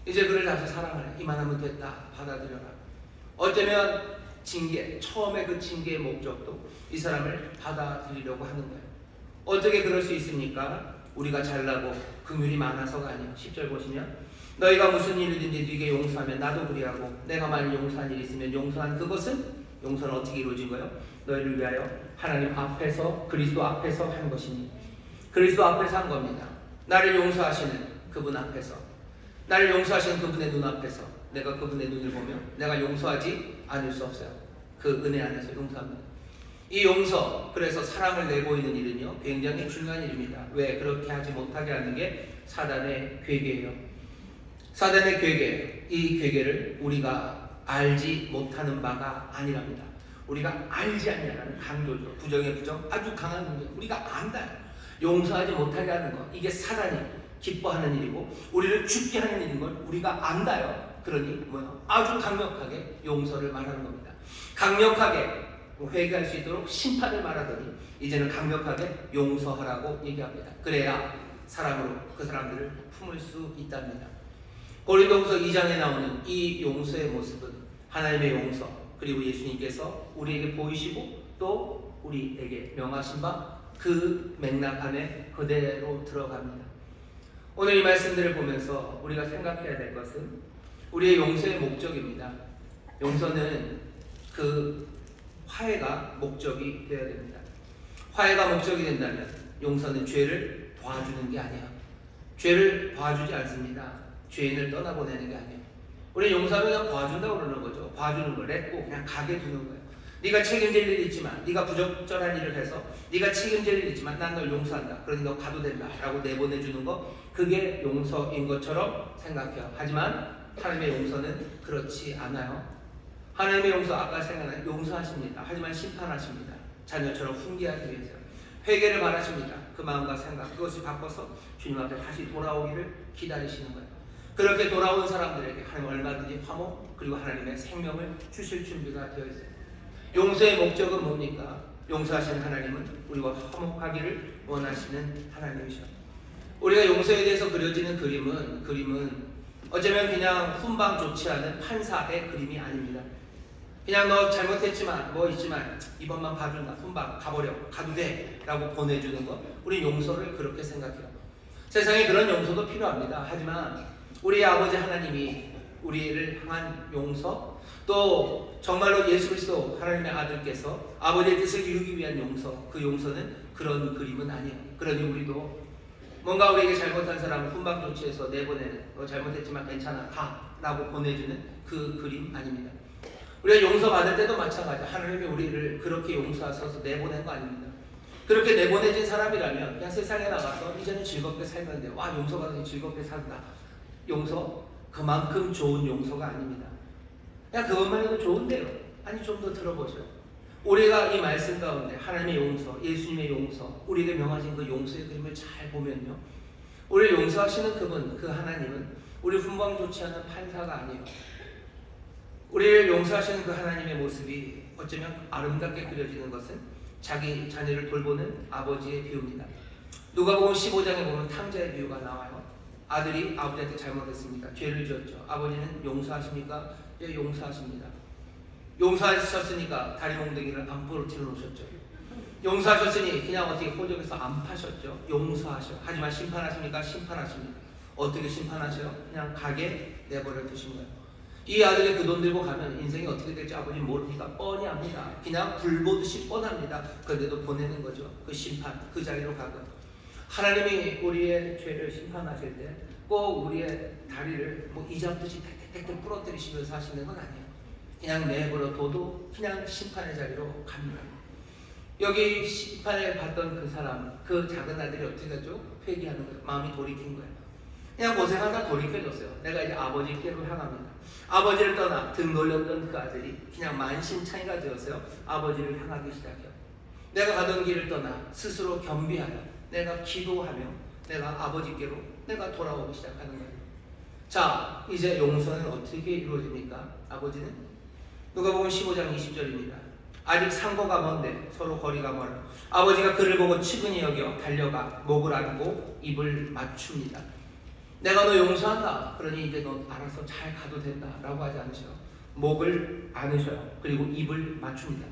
이제 그를 다시 사랑하라. 이만하면 됐다. 받아들여라. 어쩌면 징계, 처음에 그 징계의 목적도 이 사람을 받아들이려고 하는 거예요. 어떻게 그럴 수 있습니까? 우리가 잘나고 긍휼이 많아서가 아니에요. 10절 보시면 너희가 무슨 일이든지 네게 용서하면 나도 그리하고 내가 만일 용서한 일이 있으면 용서한 그것은, 용서는 어떻게 이루어진 거예요? 너희를 위하여 하나님 앞에서, 그리스도 앞에서 한 것이니. 그리스도 앞에서 한 겁니다. 나를 용서하시는 그분 앞에서, 나를 용서하시는 그분의 눈 앞에서 내가 그분의 눈을 보며 내가 용서하지 않을 수 없어요. 그 은혜 안에서 용서합니다. 이 용서, 그래서 사랑을 내보이는 일은요, 굉장히 중요한 일입니다. 왜? 그렇게 하지 못하게 하는 게 사단의 괴계예요. 사단의 괴계, 이 괴계를 우리가 알지 못하는 바가 아니랍니다. 우리가 알지 않냐라는 강조죠. 부정의 부정, 아주 강한 문제. 우리가 안다. 용서하지 못하게 하는 것, 이게 사단이 기뻐하는 일이고 우리를 죽게 하는 일인 걸 우리가 안다요. 그러니 아주 강력하게 용서를 말하는 겁니다. 강력하게 회개할 수 있도록 심판을 말하더니 이제는 강력하게 용서하라고 얘기합니다. 그래야 사랑으로 그 사람들을 품을 수 있답니다. 고린도후서 2장에 나오는 이 용서의 모습은 하나님의 용서, 그리고 예수님께서 우리에게 보이시고 또 우리에게 명하신 바 그 맥락 안에 그대로 들어갑니다. 오늘 이 말씀들을 보면서 우리가 생각해야 될 것은 우리의 용서의 목적입니다. 용서는 그 화해가 목적이 되어야 됩니다. 화해가 목적이 된다면 용서는 죄를 봐주는 게 아니야. 죄를 봐주지 않습니다. 죄인을 떠나보내는 게 아니에요. 우리 용서하면 그냥 봐준다고 그러는 거죠. 봐주는 걸 냈고 그냥 가게 두는 거예요. 네가 책임질 일이 있지만, 네가 부적절한 일을 해서 네가 책임질 일이 있지만 난 널 용서한다. 그러니 너 가도 된다 라고 내보내주는 거, 그게 용서인 것처럼 생각해요. 하지만 하나님의 용서는 그렇지 않아요. 하나님의 용서, 아까 생각난 용서하십니다. 하지만 심판하십니다. 자녀처럼 훈계하기 위해서 회개를 바라십니다. 그 마음과 생각, 그것을 바꿔서 주님 앞에 다시 돌아오기를 기다리시는 거예요. 그렇게 돌아온 사람들에게 하나님 얼마든지 화목, 그리고 하나님의 생명을 주실 준비가 되어 있어요. 용서의 목적은 뭡니까? 용서하시는 하나님은 우리와 화목하기를 원하시는 하나님이셔. 우리가 용서에 대해서 그려지는 그림은 어쩌면 그냥 훈방 좋지 않은 판사의 그림이 아닙니다. 그냥 너 잘못했지만 뭐 있지만 이번만 봐준다, 훈방 가버려, 가도 돼 라고 보내주는 것, 우리 용서를 그렇게 생각해요. 세상에 그런 용서도 필요합니다. 하지만 우리 아버지 하나님이 우리를 향한 용서, 또 정말로 예수 그리스도 하나님의 아들께서 아버지의 뜻을 이루기 위한 용서, 그 용서는 그런 그림은 아니에요. 그러니 우리도 뭔가 우리에게 잘못한 사람을 훈방 조치해서 내보내는, 너 잘못했지만 괜찮아 가 라고 보내주는 그 그림 아닙니다. 우리가 용서받을 때도 마찬가지야. 하나님이 우리를 그렇게 용서하셔서 내보낸 거 아닙니다. 그렇게 내보내진 사람이라면 그냥 세상에 나가서 이제는 즐겁게 살면 돼요. 와, 용서받으니 즐겁게 산다. 용서 그만큼 좋은 용서가 아닙니다. 그냥 그것만 해도 좋은데요. 아니, 좀 더 들어보죠. 우리가 이 말씀 가운데 하나님의 용서, 예수님의 용서, 우리에게 명하신 그 용서의 그림을 잘 보면요, 우리를 용서하시는 그분, 그 하나님은 우리 훈방 좋지 않은 판사가 아니에요. 우리를 용서하시는 그 하나님의 모습이 어쩌면 아름답게 그려지는 것은 자기 자녀를 돌보는 아버지의 비유입니다. 누가복음 15장에 보면 탕자의 비유가 나와요. 아들이 아버지한테 잘못했습니까? 죄를 지었죠. 아버지는 용서하십니까? 예, 용서하십니다. 용서하셨으니까 다리 몽둥이를 안 부러뜨려 놓으셨죠. 용서하셨으니 그냥 어떻게 호적에서 안 파셨죠. 용서하셔. 하지만 심판하십니까? 심판하십니다. 어떻게 심판하셔요? 그냥 가게 내버려 두신 거예요. 이 아들이 그 돈 들고 가면 인생이 어떻게 될지 아버지 모릅니까? 뻔히 압니다. 그냥 불 보듯이 뻔합니다. 그런데도 보내는 거죠. 그 심판, 그 자리로 가고. 하나님이 우리의 죄를 심판하실 때 꼭 우리의 다리를 뭐 이잡듯이 택택택 부러뜨리시면서 하시는 건 아니에요. 그냥 내버려 둬도 그냥 심판의 자리로 갑니다. 여기 심판을 받던 그 사람, 그 작은 아들이 어떻게 되죠? 회개하는 거예요. 마음이 돌이킨 거예요. 그냥 고생하다 돌이켜졌어요. 내가 이제 아버지께로 향합니다. 아버지를 떠나 등 돌렸던 그 아들이 그냥 만신창이가 되었어요. 아버지를 향하기 시작해요. 내가 가던 길을 떠나 스스로 겸비하여 내가 기도하며 내가 아버지께로 내가 돌아오기 시작하는 거예요. 자, 이제 용서는 어떻게 이루어집니까? 아버지는 누가복음 15장 20절입니다. 아직 상고가 먼데 서로 거리가 멀어 아버지가 그를 보고 측은히 여겨 달려가 목을 안고 입을 맞춥니다. 내가 너 용서한다. 그러니 이제 너 알아서 잘 가도 된다 라고 하지 않으셔요. 목을 안으셔요. 그리고 입을 맞춥니다.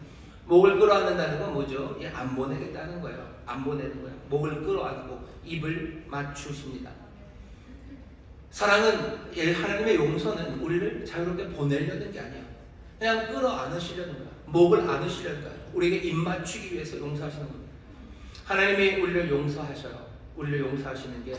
목을 끌어안는다는 건 뭐죠? 안 보내겠다는 거예요. 안 보내는 거예요. 목을 끌어안고 입을 맞추십니다. 사랑은, 하나님의 용서는 우리를 자유롭게 보내려는 게 아니에요. 그냥 끌어안으시려는 거예요. 목을 안으시려는 거예요. 우리에게 입 맞추기 위해서 용서하시는 겁니다. 하나님이 우리를 용서하셔요. 우리를 용서하시는 게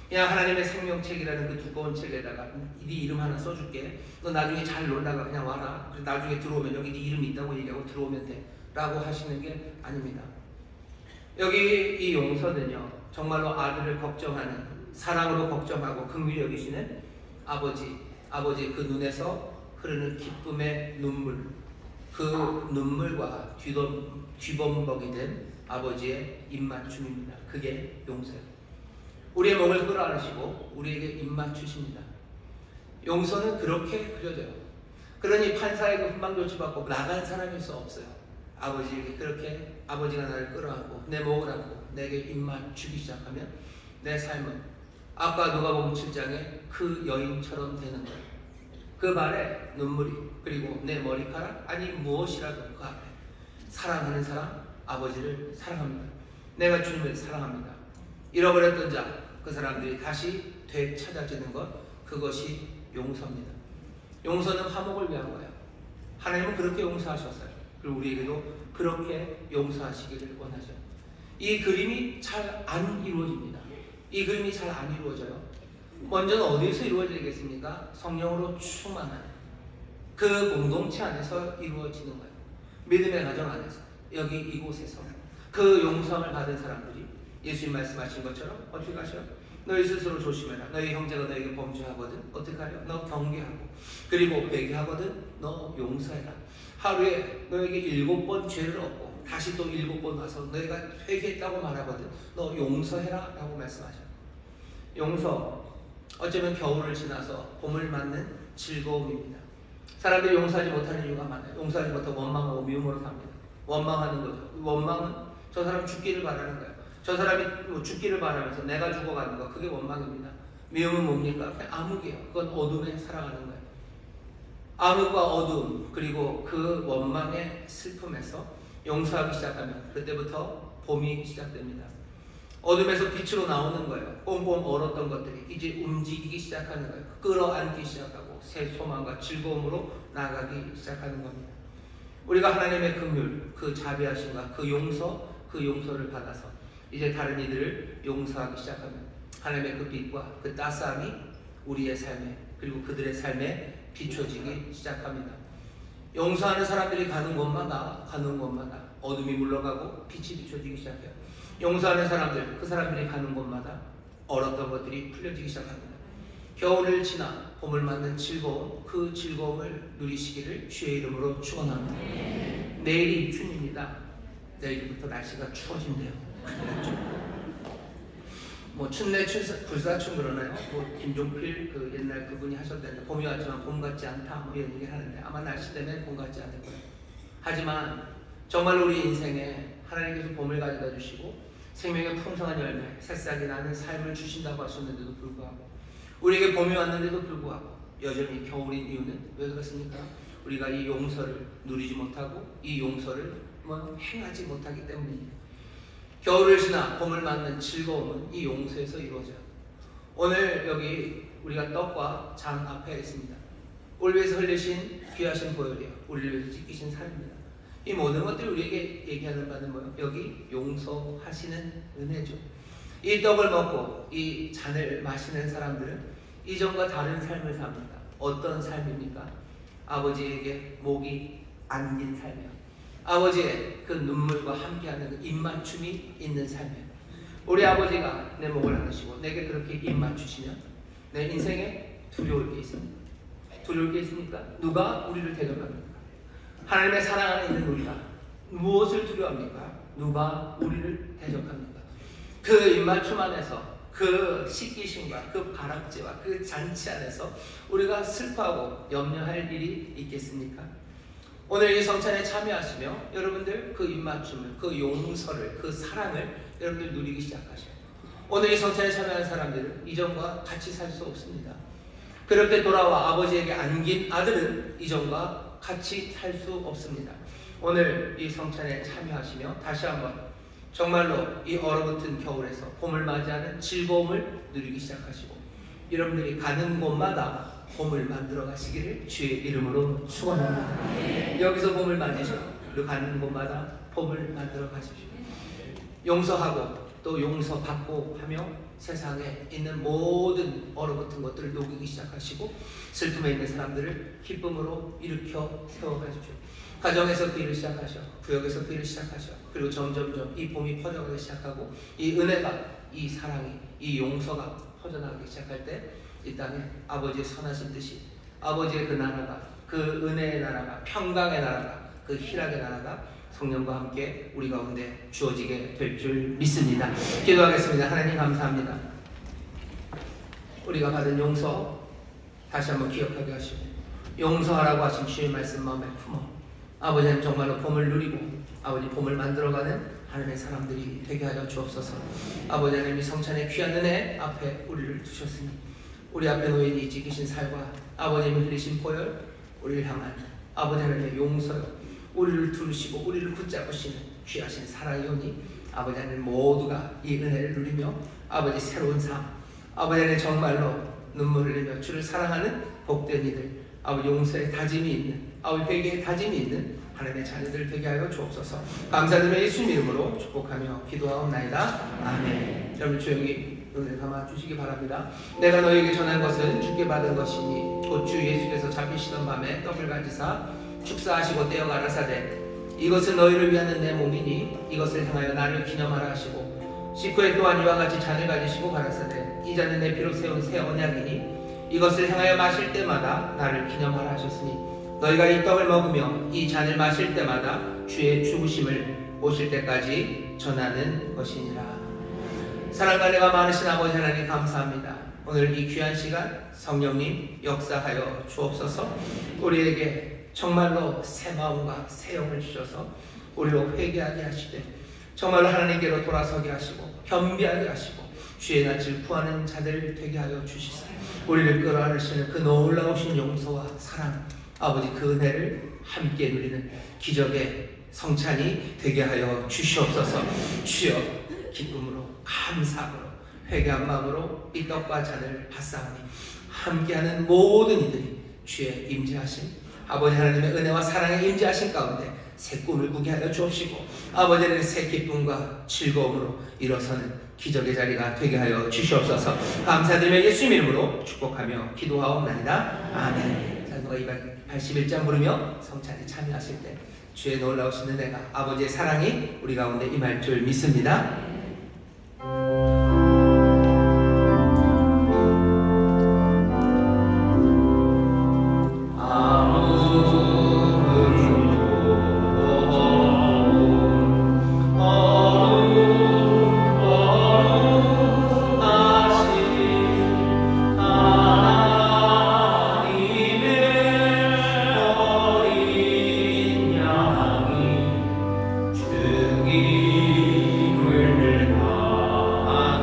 그냥 하나님의 생명책이라는 그 두꺼운 책에다가 네 이름 하나 써줄게. 너 나중에 잘 놀다가 그냥 와라. 나중에 들어오면 여기 네 이름 있다고 얘기하고 들어오면 돼. 라고 하시는 게 아닙니다. 여기 이 용서는요, 정말로 아들을 걱정하는, 사랑으로 걱정하고 긍휼히 여기시는 아버지의 그 눈에서 흐르는 기쁨의 눈물, 그 눈물과 뒤범벅이 된 아버지의 입맞춤입니다. 그게 용서예요. 우리의 목을 끌어안으시고 우리에게 입맞추십니다. 용서는 그렇게 그려져요. 그러니 판사에게 훈방조치받고 나간 사람일 수 없어요. 아버지에게 그렇게 아버지가 나를 끌어안고 내 목을 안고 내게 입맞추기 시작하면 내 삶은 아까 누가복음 7장에 그 여인처럼 되는 거예요. 그 발에 눈물이, 그리고 내 머리카락, 아니 무엇이라도 그 앞에 사랑하는 사람, 아버지를 사랑합니다. 내가 주님을 사랑합니다. 잃어버렸던 자, 그 사람들이 다시 되찾아지는 것, 그것이 용서입니다. 용서는 화목을 위한 거예요. 하나님은 그렇게 용서하셨어요. 그리고 우리에게도 그렇게 용서하시기를 원하죠. 이 그림이 잘 안 이루어집니다. 이 그림이 잘 안 이루어져요. 먼저는 어디서 이루어지겠습니까? 성령으로 충만한 그 공동체 안에서 이루어지는 거예요. 믿음의 가정 안에서, 여기 이곳에서 그 용서를 받은 사람들이 예수님 말씀하신 것처럼 어떻게 하셔? 너희 스스로 조심해라. 너희 형제가 너에게 범죄하거든 어떻게 하려? 너 경계하고, 그리고 회개하거든 너 용서해라. 하루에 너에게 7번 죄를 얻고 다시 또 7번 와서 너희가 회개했다고 말하거든 너 용서해라 라고 말씀하셔. 용서, 어쩌면 겨울을 지나서 봄을 맞는 즐거움입니다. 사람들이 용서하지 못하는 이유가 많아요. 용서하지 못하고 원망하고 미움으로 삽니다. 원망하는 거죠. 원망은 저 사람 죽기를 바라는 거예요. 저 사람이 죽기를 바라면서 내가 죽어가는 거, 그게 원망입니다. 미움은 뭡니까? 그냥 암흑이에요. 그건 어둠에 살아가는 거예요. 암흑과 어둠, 그리고 그 원망의 슬픔에서 용서하기 시작하면 그때부터 봄이 시작됩니다. 어둠에서 빛으로 나오는 거예요. 꽁꽁 얼었던 것들이 이제 움직이기 시작하는 거예요. 끌어안기 시작하고 새 소망과 즐거움으로 나아가기 시작하는 겁니다. 우리가 하나님의 긍휼, 그 자비하심과 그 용서를 받아서 이제 다른 이들을 용서하기 시작하면 하나님의 그 빛과 그 따스함이 우리의 삶에, 그리고 그들의 삶에 비춰지기 시작합니다. 용서하는 사람들이 가는 곳마다 어둠이 물러가고 빛이 비춰지기 시작해요. 용서하는 사람들, 그 사람들이 가는 곳마다 얼었던 것들이 풀려지기 시작합니다. 겨울을 지나 봄을 맞는 즐거움, 그 즐거움을 누리시기를 주의 이름으로 축원합니다. 내일이 입춘입니다. 내일부터 날씨가 추워진대요. 뭐 춘내 불사춘 그러나요? 뭐 김종필 그 옛날 그분이 하셨다는데 봄이 왔지만 봄 같지 않다 뭐 이런 얘기를 하는데 아마 날씨 때문에 봄 같지 않을 거예요. 하지만 정말 우리 인생에 하나님께서 봄을 가져다 주시고 생명의 풍성한 열매, 새싹이 나는 삶을 주신다고 하셨는데도 불구하고, 우리에게 봄이 왔는데도 불구하고 여전히 겨울인 이유는 왜 그렇습니까? 우리가 이 용서를 누리지 못하고 이 용서를 행하지 못하기 때문입니다. 겨울을 지나 봄을 맞는 즐거움은 이 용서에서 이루어져요. 오늘 여기 우리가 떡과 장 앞에 있습니다. 우리 위해서 흘리신 귀하신 보혈이에요. 우리를 위해서 찢기신 살입니다. 이 모든 것들이 우리에게 얘기하는 바는 뭐예요? 여기 용서하시는 은혜죠. 이 떡을 먹고 이 잔을 마시는 사람들은 이전과 다른 삶을 삽니다. 어떤 삶입니까? 아버지에게 목이 안긴 삶이요. 아버지의 그 눈물과 함께하는 그 입맞춤이 있는 삶이에요. 우리 아버지가 내 목을 안으시고 내게 그렇게 입맞추시면 내 인생에 두려울 게 있습니다. 두려울 게 있습니까? 누가 우리를 대적합니까? 하나님의 사랑 안에 있는 우리가 무엇을 두려워합니까? 누가 우리를 대적합니까? 그 입맞춤 안에서, 그 씻기심과 그 바락제와 그 잔치 안에서 우리가 슬퍼하고 염려할 일이 있겠습니까? 오늘 이 성찬에 참여하시며 여러분들 그 입맞춤을, 그 용서를, 그 사랑을 여러분들 누리기 시작하셔요. 오늘 이 성찬에 참여한 사람들은 이전과 같이 살 수 없습니다. 그렇게 돌아와 아버지에게 안긴 아들은 이전과 같이 살 수 없습니다. 오늘 이 성찬에 참여하시며 다시 한번 정말로 이 얼어붙은 겨울에서 봄을 맞이하는 즐거움을 누리기 시작하시고 여러분들이 가는 곳마다 봄을 만들어 가시기를 주의 이름으로 축원합니다. 여기서 봄을 맞으시고 그리고 가는 곳마다 봄을 만들어 가십시오. 용서하고 또 용서받고 하며 세상에 있는 모든 얼어붙은 것들을 녹이기 시작하시고 슬픔에 있는 사람들을 기쁨으로 일으켜 세워가십시오. 가정에서 그 일을 시작하셔, 구역에서 그 일을 시작하셔. 그리고 점점점 이 봄이 퍼져가기 시작하고 이 은혜가, 이 사랑이, 이 용서가 퍼져나가기 시작할 때 이 땅에 아버지의 선하신 뜻이, 아버지의 그 나라가, 그 은혜의 나라가, 평강의 나라가, 그 희락의 나라가 성령과 함께 우리 가운데 주어지게 될 줄 믿습니다. 기도하겠습니다. 하나님 감사합니다. 우리가 받은 용서 다시 한번 기억하게 하시고, 용서하라고 하신 주의 말씀 마음에 품어 아버지는 정말로 봄을 누리고 아버지 봄을 만들어가는 하나님의 사람들이 되게 하여 주옵소서. 아버지 하나님이 성찬의 귀한 은혜 앞에 우리를 두셨으니 우리 앞에 놓인 지키신 살과 아버님이 흘리신 보혈, 우리를 향한 아버지 하나님의 용서요, 우리를 두르시고 우리를 붙잡으시는 귀하신 사랑이 오니 아버지 하나님 모두가 이 은혜를 누리며 아버지 새로운 삶, 아버지 하나님 정말로 눈물 흘리며 주를 사랑하는 복된 이들, 아버지 용서의 다짐이 있는, 아버지 회개의 다짐이 있는 하나님의 자녀들 되게 하여 주옵소서. 감사드리며 예수님 이름으로 축복하며 기도하옵나이다. 아멘. 여러분 조용히 눈을 감아 주시기 바랍니다. 내가 너에게 전한 것은 주께 받은 것이니 곧 주 예수께서 잡히시던 밤에 떡을 가지사 축사하시고 떼어 가라사대 이것은 너희를 위하는 내 몸이니 이것을 향하여 나를 기념하라 하시고 식후에 또한 이와 같이 잔을 가지시고 가라사대 이 잔은 내 피로 세운 새 언약이니 이것을 향하여 마실 때마다 나를 기념하라 하셨으니 너희가 이 떡을 먹으며 이 잔을 마실 때마다 주의 죽으심을 오실 때까지 전하는 것이니라. 사랑과 은혜가 많으신 아버지 하나님 감사합니다. 오늘 이 귀한 시간 성령님 역사하여 주옵소서. 우리에게 정말로 새 마음과 새 영을 주셔서 우리로 회개하게 하시되 정말로 하나님께로 돌아서게 하시고 겸비하게 하시고 주의 낯을 구하는 자들 되게 하여 주시사 우리를 끌어안으시는 그 놀라우신 용서와 사랑, 아버지 그 은혜를 함께 누리는 기적의 성찬이 되게 하여 주시옵소서. 주여 기쁨으로 감사함으로 회개한 마음으로 이 떡과 잔을 받사오니 함께하는 모든 이들이 주의 임재하심, 아버지 하나님의 은혜와 사랑에 임재하신 가운데 새 꿈을 꾸게 하여 주옵시고 아버지는 새 기쁨과 즐거움으로 일어서는 기적의 자리가 되게 하여 주시옵소서. 감사드리며 예수님 이름으로 축복하며 기도하옵나이다. 아멘. 자, 누가 281장 부르며 성찬에 참여하실 때 주의 놀라우신 은혜가, 아버지의 사랑이 우리 가운데 임할 줄 믿습니다. 주님을 다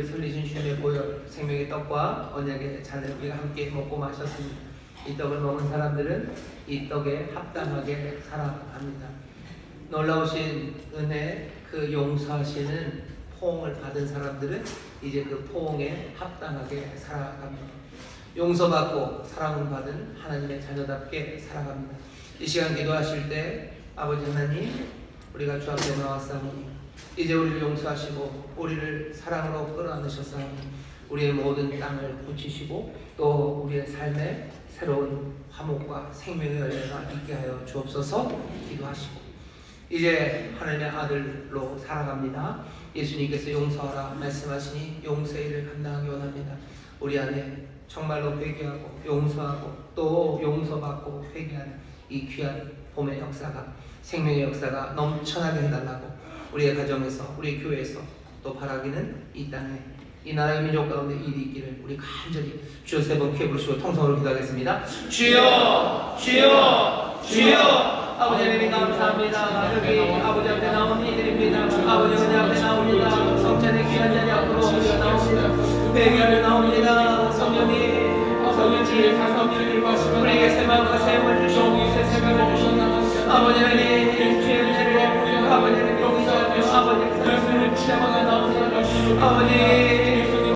우리 설리신 주님의 보혈 생명의 떡과 언약의 잔을 우리가 함께 먹고 마셨습니다. 이 떡을 먹은 사람들은 이 떡에 합당하게 살아갑니다. 놀라우신 은혜, 그 용서하시는 포옹을 받은 사람들은 이제 그 포옹에 합당하게 살아갑니다. 용서받고 사랑을 받은 하나님의 자녀답게 살아갑니다. 이 시간 기도하실 때 아버지 하나님, 우리가 주 앞에 나왔사오니 이제 우리를 용서하시고 우리를 사랑으로 끌어안으셨사오니 우리의 모든 땅을 고치시고 또 우리의 삶에 새로운 화목과 생명의 열매가 있게 하여 주옵소서. 기도하시고 이제 하나님의 아들로 살아갑니다. 예수님께서 용서하라 말씀하시니 용서의 일을 감당하기 원합니다. 우리 안에 정말로 회개하고 용서하고 또 용서받고 회개하는 이 귀한 봄의 역사가, 생명의 역사가 넘쳐나게 해달라고 우리의 가정에서, 우리 교회에서 또 바라기는 이 땅에, 이 나라의 민족 가운데 일이 있기를 우리 간절히 주여 세 번 크게 부르시고 통성으로 기도하겠습니다. 주여, 주여, 주여. 아버지 하나님 감사합니다. 여기 아버지 앞에 나온 이들입니다. 아버지 은혜 앞에 나옵니다. 성찬의 귀한 자리 앞으로 우리가 나옵니다. 회개하며 나옵니다. 성령님 우리에게 새 마음과 새 힘을 주시고 새 생명을 주시고 아버지 하나님 주의 은혜를 아버지 하나님 용서하며 아버지 말씀을 붙잡아 나옵니다. 아버지